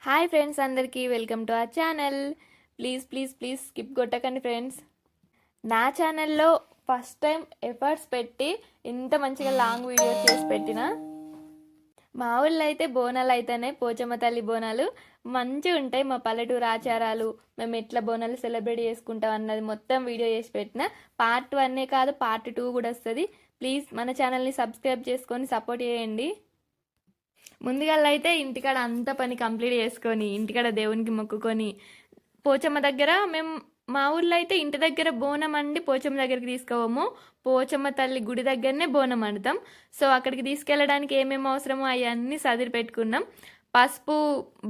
Hi friends, అందరికీ welcome to our channel. Please skip కొట్టకండి friends. నా ఛానల్లో ఫస్ట్ టైం ఎఫర్ట్స్ పెట్టి ఇంత మంచిగా లాంగ్ వీడియో చేసి పెట్టిన. మా ఊళ్ళో అయితే బోనాలు అయితేనే పోచమ్మ తల్లి బోనాలు మంచిగా ఉంటాయి. మా పల్లెటూరు ఆచారాలు, మేము ఎట్లా బోనాలు సెలబ్రేట్ చేసుకుంటాం అన్నది మొత్తం వీడియో చేసి పెట్టిన. పార్ట్ 1 కాదు, పార్ట్ 2 కూడా వస్తుంది. ప్లీజ్ మన ఛానల్ని సబ్స్క్రైబ్ చేసుకొని సపోర్ట్ చేయండి. ముందుగా అయితే ఇంటికాడ అంత పని కంప్లీట్ చేసుకొని ఇంటికాడ దేవునికి మొక్కుకొని పోచమ్మ దగ్గర మేము మా ఊర్లో అయితే ఇంటి దగ్గర బోనం అండి పోచమ్మ దగ్గరికి తీసుకోవము. పోచమ్మ తల్లి గుడి దగ్గరనే బోనం వండుతాం. సో అక్కడికి తీసుకెళ్ళడానికి ఏమేమి అవసరమో అవన్నీ సదిరి పెట్టుకున్నాం. పసుపు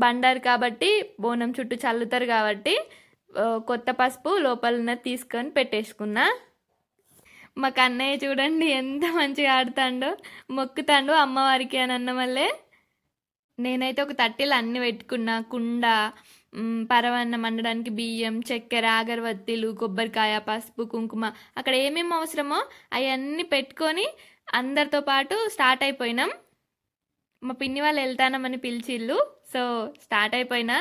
బండారు కాబట్టి బోనం చుట్టూ చల్లుతారు కాబట్టి కొత్త పసుపు లోపల తీసుకొని పెట్టేసుకున్నా. మా కన్నయ్య చూడండి ఎంత మంచిగా ఆడుతాడో, మొక్కుతాడో అమ్మవారికి అని అన్న వల్లే. నేనైతే ఒక తట్టెలు అన్ని పెట్టుకున్నా. కుండ, పరవన్నం వండడానికి బియ్యం, చక్కెర, అగరబత్తీలు, కొబ్బరికాయ, పసుపు, కుంకుమ, అక్కడ ఏమేమి అవసరమో అవన్నీ పెట్టుకొని అందరితో పాటు స్టార్ట్ అయిపోయినాం. మా పిన్ని వాళ్ళు వెళ్తానమని పిలిచిళ్ళు. సో స్టార్ట్ అయిపోయినా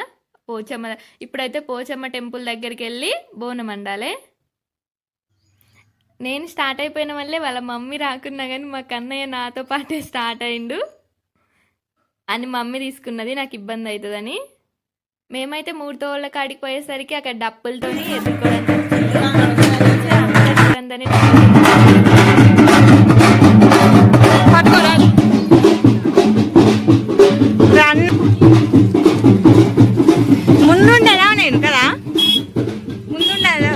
పోచమ్మ. ఇప్పుడైతే పోచమ్మ టెంపుల్ దగ్గరికి వెళ్ళి బోనం వండాలి. నేను స్టార్ట్ అయిపోయిన వల్లే వాళ్ళ మమ్మీ రాకున్నా కానీ మా కన్నయ్య నాతో పాటే స్టార్ట్ అయిండు అని మమ్మీ తీసుకున్నది, నాకు ఇబ్బంది అవుతుందని. మేమైతే 3 తోళ్ళ కాడికి పోయేసరికి అక్కడ డప్పులతో ఎదుర్కోవడానికి ముందుండేదా నేను కదా, ముందుండేదా.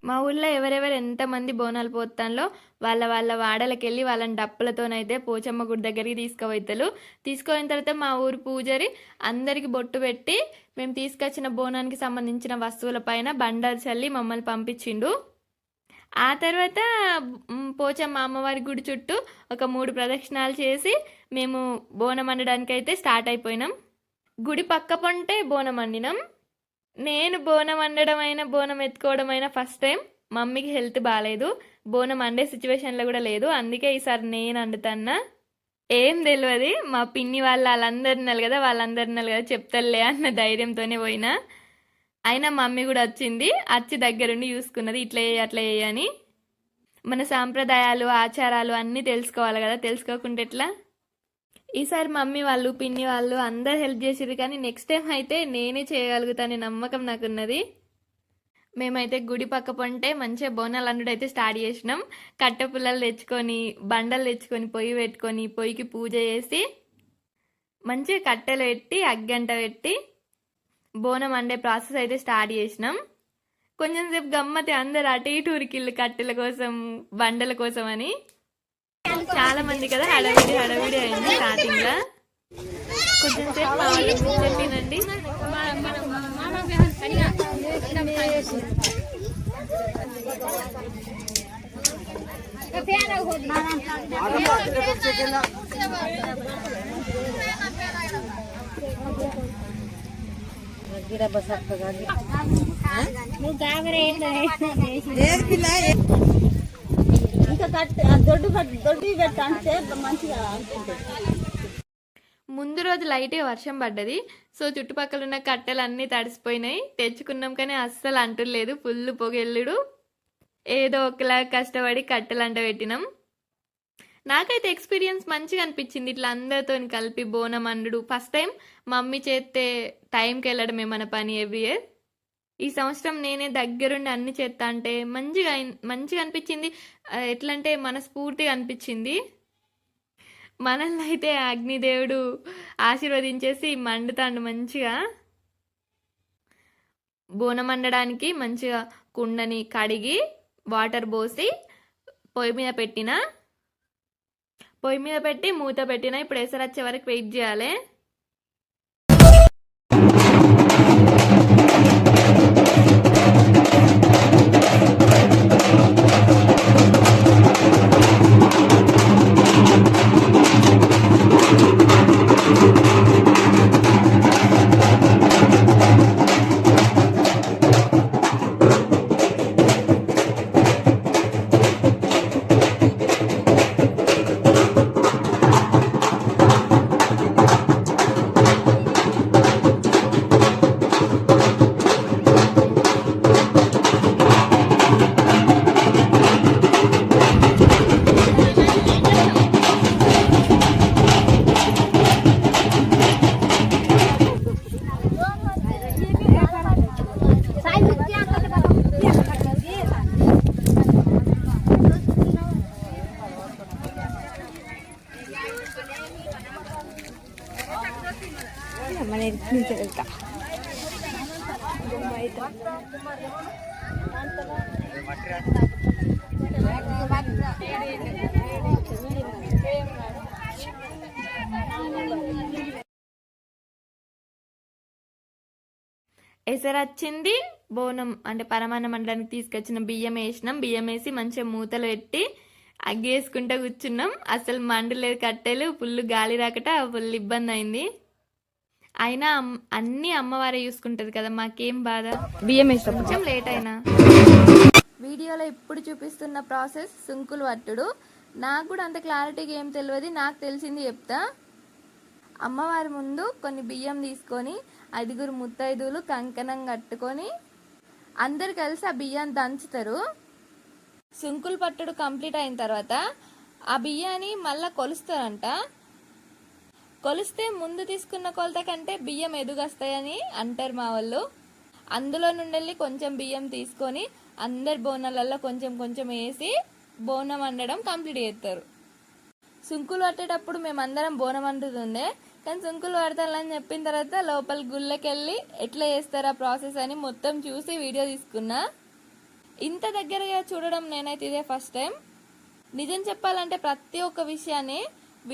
మా ఊళ్ళో ఎవరెవరు ఎంతమంది బోనాలు పోతాలో వాళ్ళ వాడలకి వెళ్ళి వాళ్ళని డప్పులతోనైతే పోచమ్మ గుడి దగ్గరికి తీసుకుపోతారు. తీసుకుపోయిన తర్వాత మా ఊరు పూజారి అందరికి బొట్టు పెట్టి మేము తీసుకొచ్చిన బోనానికి సంబంధించిన వస్తువుల పైన బండారు చల్లి మమ్మల్ని పంపించిండు. ఆ తర్వాత పోచమ్మ అమ్మవారి గుడి చుట్టూ ఒక 3 ప్రదక్షిణాలు చేసి మేము బోనం వండడానికి అయితే స్టార్ట్ అయిపోయినాం. గుడి పక్క పొంటే బోనం వండినాం. నేను బోనం వండడం అయినా బోనం ఎత్తుకోవడం అయినా ఫస్ట్ టైం. మమ్మీకి హెల్త్ బాగాలేదు, బోనం వండే సిచ్యువేషన్లో కూడా లేదు. అందుకే ఈసారి నేను వండుతాన్నా. ఏం తెలియదు, మా పిన్ని వాళ్ళందరినారు కదా, చెప్తలే అన్న ధైర్యంతోనే పోయినా. అయినా మమ్మీ కూడా వచ్చింది, వచ్చి దగ్గరుండి చూసుకున్నది ఇట్లా అట్లా అని. మన సాంప్రదాయాలు ఆచారాలు అన్నీ తెలుసుకోవాలి కదా, తెలుసుకోకుండా ఎట్లా. ఈసారి మమ్మీ వాళ్ళు పిన్ని వాళ్ళు అందరు హెల్ప్ చేసిర్రు, కానీ నెక్స్ట్ టైం అయితే నేనే చేయగలుగుతానే నమ్మకం నాకున్నది. మేమైతే గుడి పక్క పొంటే మంచిగా బోనాలు వండుడు అయితే స్టార్ట్ చేసినాం. కట్టె పుల్లలు తెచ్చుకొని, బండలు తెచ్చుకొని, పొయ్యి పెట్టుకొని, పొయ్యికి పూజ చేసి మంచిగా కట్టెలు పెట్టి అగ్గంట పెట్టి బోనం వండే ప్రాసెస్ అయితే స్టార్ట్ చేసినాం. కొంచెం సేపు గమ్మతి అందరు అటు ఇటు ఉరికిళ్ళు కట్టెల కోసం, బండల కోసం అని. చాలా మంది కదా, హడావిడి అయింది స్టార్టింగ్ లో. కొంచెం సేపు మా వాళ్ళు చెప్పినండి. ముందు రోజు లైట్గా వర్షం పడ్డది. సో చుట్టుపక్కల ఉన్న కట్టెలు అన్నీ తడిసిపోయినాయి. తెచ్చుకున్నాం కానీ అస్సలు అంటులేదు, ఫుల్ పొగెళ్ళుడు. ఏదో ఒకలా కష్టపడి కట్టెలు అంట పెట్టినాం. నాకైతే ఎక్స్పీరియన్స్ మంచిగా అనిపించింది ఇట్లా అందరితో కలిపి బోనం వండుడు. ఫస్ట్ టైం మమ్మీ చేస్తే టైంకి వెళ్ళడమే మన పని ఎవ్రీ ఇయర్. ఈ సంవత్సరం నేనే దగ్గరుండి అన్ని చేస్తా అంటే మంచిగా అనిపించింది. ఎట్లంటే మనస్ఫూర్తిగా అనిపించింది. మనల్ని అయితే అగ్నిదేవుడు ఆశీర్వదించేసి మండుతాండు మంచిగా. బోనం వండడానికి మంచిగా కుండని కడిగి వాటర్ పోసి పొయ్యి మీద పెట్టి మూత పెట్టిన. ఇప్పుడు ఎసరు వచ్చే వరకు వెయిట్ చేయాలి. ఎసరు వచ్చింది. బోనం అంటే పరమాన్నం వండడానికి తీసుకొచ్చిన బియ్యం వేసినాం. బియ్యం వేసి మంచిగా మూతలు పెట్టి అగ్గేసుకుంటూ కూర్చున్నాం. అసలు మండలేదు, కట్టెలు ఫుల్ గాలి రాకట ఫుల్ ఇబ్బంది అయింది. అయినా అన్నీ అమ్మవారే చూసుకుంటది కదా, మాకేం బాధ. బియ్యం వేస్తాం కొంచెం లేట్ అయినా. వీడియోలో ఇప్పుడు చూపిస్తున్న ప్రాసెస్ సుంకులు పట్టుడు. నాకు కూడా అంత క్లారిటీగా ఏం తెలియదు, నాకు తెలిసింది చెప్తా. అమ్మవారి ముందు కొన్ని బియ్యం తీసుకొని 5 ముత్తైదువులు కంకణం కట్టుకొని అందరు కలిసి ఆ బియ్యాన్ని దంచుతారు. సుంకులు పట్టుడు కంప్లీట్ అయిన తర్వాత ఆ బియ్యాన్ని మళ్ళా కొలుస్తారంట. కొలిస్తే ముందు తీసుకున్న కొలత కంటే బియ్యం ఎదుగొస్తాయని అంటారు మా వాళ్ళు. అందులో నుండి కొంచెం బియ్యం తీసుకొని అందరి బోనాలలో కొంచెం కొంచెం వేసి బోనం వండడం కంప్లీట్ చేస్తారు. సుంకులు పట్టేటప్పుడు మేమందరం బోనం వండుతుండే, కానీ సుంకులు పడతానని చెప్పిన తర్వాత లోపల గుళ్ళకి వెళ్ళి ఎట్లా చేస్తారా ప్రాసెస్ అని మొత్తం చూసి వీడియో తీసుకున్నా. ఇంత దగ్గరగా చూడడం నేనైతే ఇదే ఫస్ట్ టైం. నిజం చెప్పాలంటే ప్రతి ఒక్క విషయాన్ని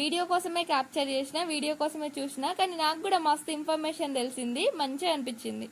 వీడియో కోసమే క్యాప్చర్ చేసిన, వీడియో కోసమే చూసిన, కానీ నాకు కూడా మస్తు ఇన్ఫర్మేషన్ తెలిసింది, మంచిగా అనిపించింది.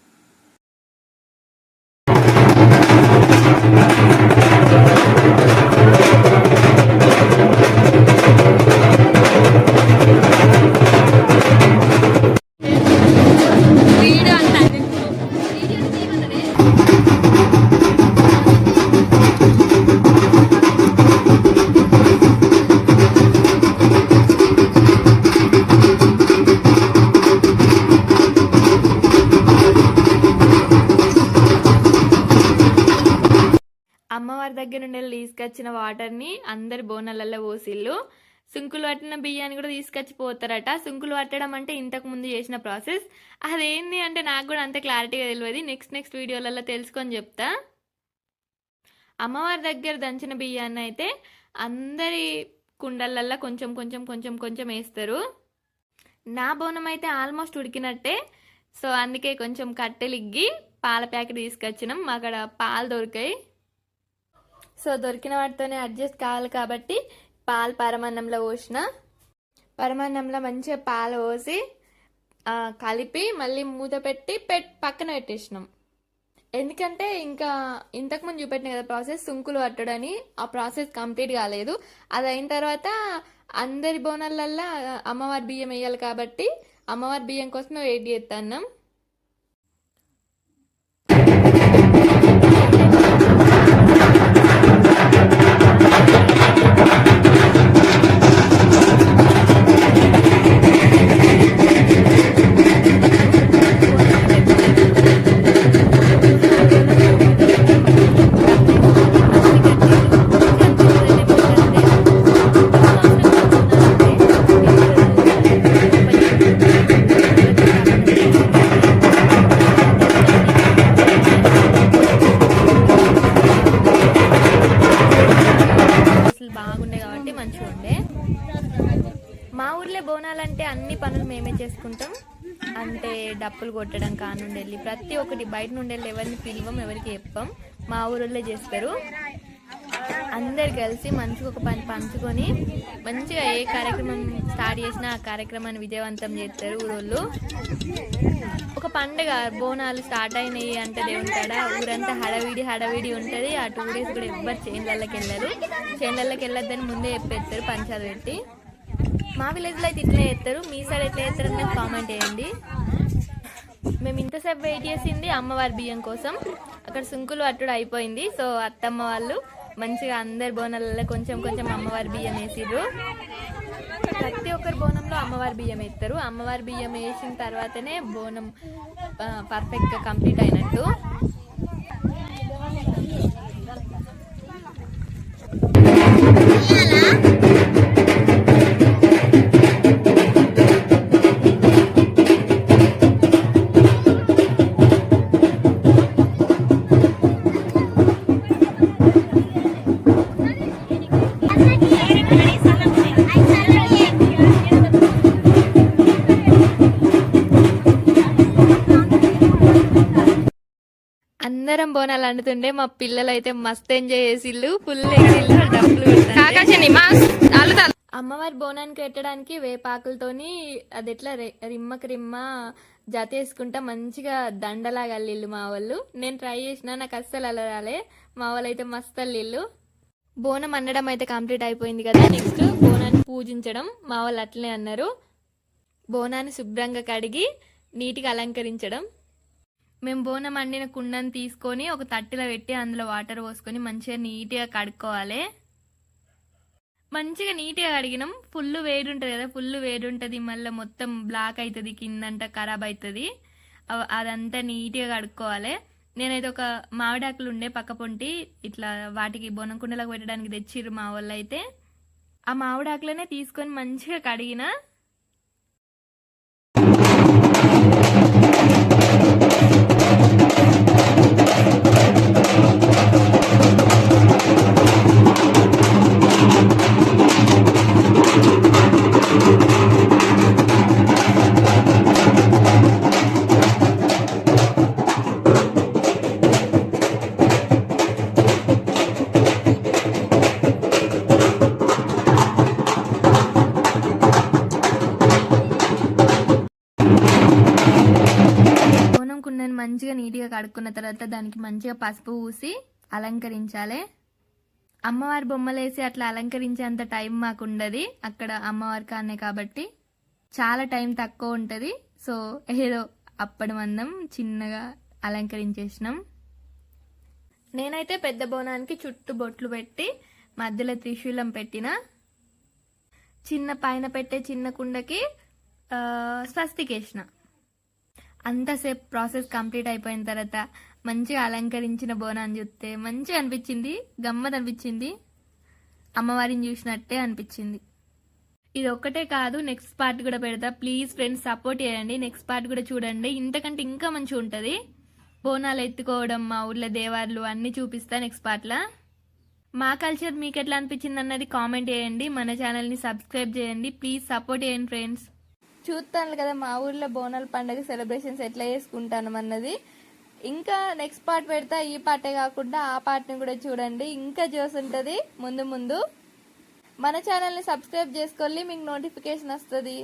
అమ్మవారి దగ్గర నుండి తీసుకొచ్చిన వాటర్ని అందరి బోనాలలో పోసిళ్ళు. సుంకులు పట్టిన బియ్యాన్ని కూడా తీసుకొచ్చి పోతారట. సుంకులు పట్టడం అంటే ఇంతకు ముందు చేసిన ప్రాసెస్. అదేంది అంటే నాకు కూడా అంత క్లారిటీగా తెలియదు. నెక్స్ట్ వీడియోలలో తెలుసుకొని చెప్తా. అమ్మవారి దగ్గర దంచిన బియ్యాన్ని అయితే అందరి కుండలల్లో కొంచెం కొంచెం కొంచెం కొంచెం వేస్తారు. నా బోనం అయితే ఆల్మోస్ట్ ఉడికినట్టే. సో అందుకే కొంచెం కట్టెలు ఇగ్గి పాల ప్యాకెట్ తీసుకొచ్చినాం. అక్కడ పాలు దొరికాయి. సో దొరికిన వాటితోనే అడ్జస్ట్ కావాలి కాబట్టి పాలు పరమాన్నంలో పోసిన. పరమాన్నంలో మంచిగా పాలు పోసి కలిపి మళ్ళీ మూత పెట్టి పక్కన పెట్టేసినాం. ఎందుకంటే ఇంకా ఇంతకుముందు చూపెట్టిన కదా ప్రాసెస్, సుంకులు పట్టడని, ఆ ప్రాసెస్ కంప్లీట్ కాలేదు. అది అయిన తర్వాత అందరి బోనాలల్లో అమ్మవారి బియ్యం వేయాలి కాబట్టి అమ్మవారి బియ్యం కోసమే వెయిట్ చేస్తున్నాం. బోనాలంటే అన్ని పనులు మేమే చేసుకుంటాం. అంటే డప్పులు కొట్టడం కానుండి వెళ్ళి ప్రతి ఒక్కటి బయట నుండి వెళ్ళి ఎవరిని పిలవం, ఎవరికి చెప్పం, మా ఊళ్ళో చేస్తారు. అందరు కలిసి మంచిగా ఒక పని పంచుకొని మంచిగా ఏ కార్యక్రమం స్టార్ట్ చేసినా ఆ కార్యక్రమాన్ని విజయవంతం చేస్తారు ఊరోళ్ళు. ఒక పండుగ బోనాలు స్టార్ట్ అయినాయి అంటే దేవుని కాడ ఊరంతా హడవిడి ఉంటుంది. ఆ 2 days కూడా ఎవ్వరు చేనులకి వెళ్ళరు. చేనులకి వెళ్ళొద్దని ముందే చెప్పేస్తారు పంచాలు పెట్టి. మా విలేజ్లో అయితే ఇట్లా చేస్తారు. మీ సైడ్ ఎట్లా చేస్తారు అని కామెంట్ చేయండి. మేము ఇంతసేపు వెయిట్ చేసింది అమ్మవారి బియ్యం కోసం. అక్కడ సుంకులు అట్టుడు అయిపోయింది. సో అత్తమ్మ వాళ్ళు మంచిగా అందరి బోనాలలో కొంచెం కొంచెం అమ్మవారి బియ్యం వేసిర్రు. ప్రతి ఒక్కరి బోనంలో అమ్మవారి బియ్యం వేస్తారు. అమ్మవారి బియ్యం వేసిన తర్వాతనే బోనం పర్ఫెక్ట్గా కంప్లీట్ అయినట్టు. అందరం బోనాలు అండుతుండే మా పిల్లలు అయితే మస్తు ఎంజాయ్ చేసిళ్ళు, ఫుల్ ఎగిరిళ్ళు, డబ్బులు కొడతారు. అమ్మవారి బోనానికి పెట్టడానికి వేపాకులతోని అది ఎట్లా రిమ్మకి రిమ్మ జత వేసుకుంటా మంచిగా దండలాగా అల్లిళ్ళు మా వాళ్ళు. నేను ట్రై చేసిన, నాకు అస్సలు అల్లరాలే. మా వాళ్ళు అయితే మస్తు అల్లిళ్ళు. బోనం అనడం అయితే కంప్లీట్ అయిపోయింది కదా. నెక్స్ట్ బోనాన్ని పూజించడం. మా వాళ్ళు అట్లనే అన్నారు. బోనాన్ని శుభ్రంగా కడిగి నీట్గా అలంకరించడం. మేము బోనం వండిన కుండను తీసుకొని ఒక తట్టెలో పెట్టి అందులో వాటర్ పోసుకొని మంచిగా నీట్గా కడుక్కోవాలి. మంచిగా నీట్గా కడిగినాం. ఫుల్ వేడి ఉంటుంది కదా, ఫుల్ వేడి ఉంటుంది, మళ్ళీ మొత్తం బ్లాక్ అవుతుంది, కిందంతా ఖరాబ్ అవుతుంది. అదంతా నీట్గా కడుక్కోవాలి. నేనైతే ఒక మామిడాకులు ఉండే పక్క పొంటి ఇట్లా వాటికి బోనం కుండలకు పెట్టడానికి తెచ్చిర్రు మా వాళ్ళు. అయితే ఆ మామిడాకులనే తీసుకొని మంచిగా కడిగిన. మంచిగా నీట్గా కడుక్కున్న తర్వాత దానికి మంచిగా పసుపు పూసి అలంకరించాలి. అమ్మవారి బొమ్మలు వేసి అట్లా అలంకరించేంత టైం మాకు ఉండదు అక్కడ అమ్మవారి కానే, కాబట్టి చాలా టైం తక్కువ ఉంటుంది. సో ఏదో అప్పటి మందం చిన్నగా అలంకరించేసినాం. నేనైతే పెద్ద బోనానికి చుట్టూ బొట్లు పెట్టి మధ్యలో త్రిశూలం పెట్టిన. చిన్న పైన పెట్టే చిన్న కుండకి స్వస్తికేసిన. అంతసేపు ప్రాసెస్ కంప్లీట్ అయిపోయిన తర్వాత మంచిగా అలంకరించిన బోనాన్ని చూస్తే మంచిగా అనిపించింది, గమ్మత్ అనిపించింది, అమ్మవారిని చూసినట్టే అనిపించింది. ఇది ఒక్కటే కాదు, నెక్స్ట్ పార్ట్ కూడా పెడతా. ప్లీజ్ ఫ్రెండ్స్ సపోర్ట్ చేయండి, నెక్స్ట్ పార్ట్ కూడా చూడండి. ఇంతకంటే ఇంకా మంచిగా ఉంటుంది. బోనాలు ఎత్తుకోవడం, మా ఊర్లో దేవార్లు అన్నీ చూపిస్తా నెక్స్ట్ పార్ట్లో. మా కల్చర్ మీకు ఎట్లా అనిపించింది అన్నది కామెంట్ చేయండి. మన ఛానల్ని సబ్స్క్రైబ్ చేయండి. ప్లీజ్ సపోర్ట్ చేయండి ఫ్రెండ్స్. చూస్తాను కదా మా ఊర్లో బోనాల పండుగ సెలబ్రేషన్స్ ఎట్లా చేసుకుంటాను అన్నది. ఇంకా నెక్స్ట్ పార్ట్ పెడతా. ఈ పార్టే కాకుండా ఆ పార్ట్ని కూడా చూడండి, ఇంకా చూస్తుంటుంది ముందు ముందు. మన ఛానల్ని సబ్స్క్రైబ్ చేసుకోండి, మీకు నోటిఫికేషన్ వస్తుంది.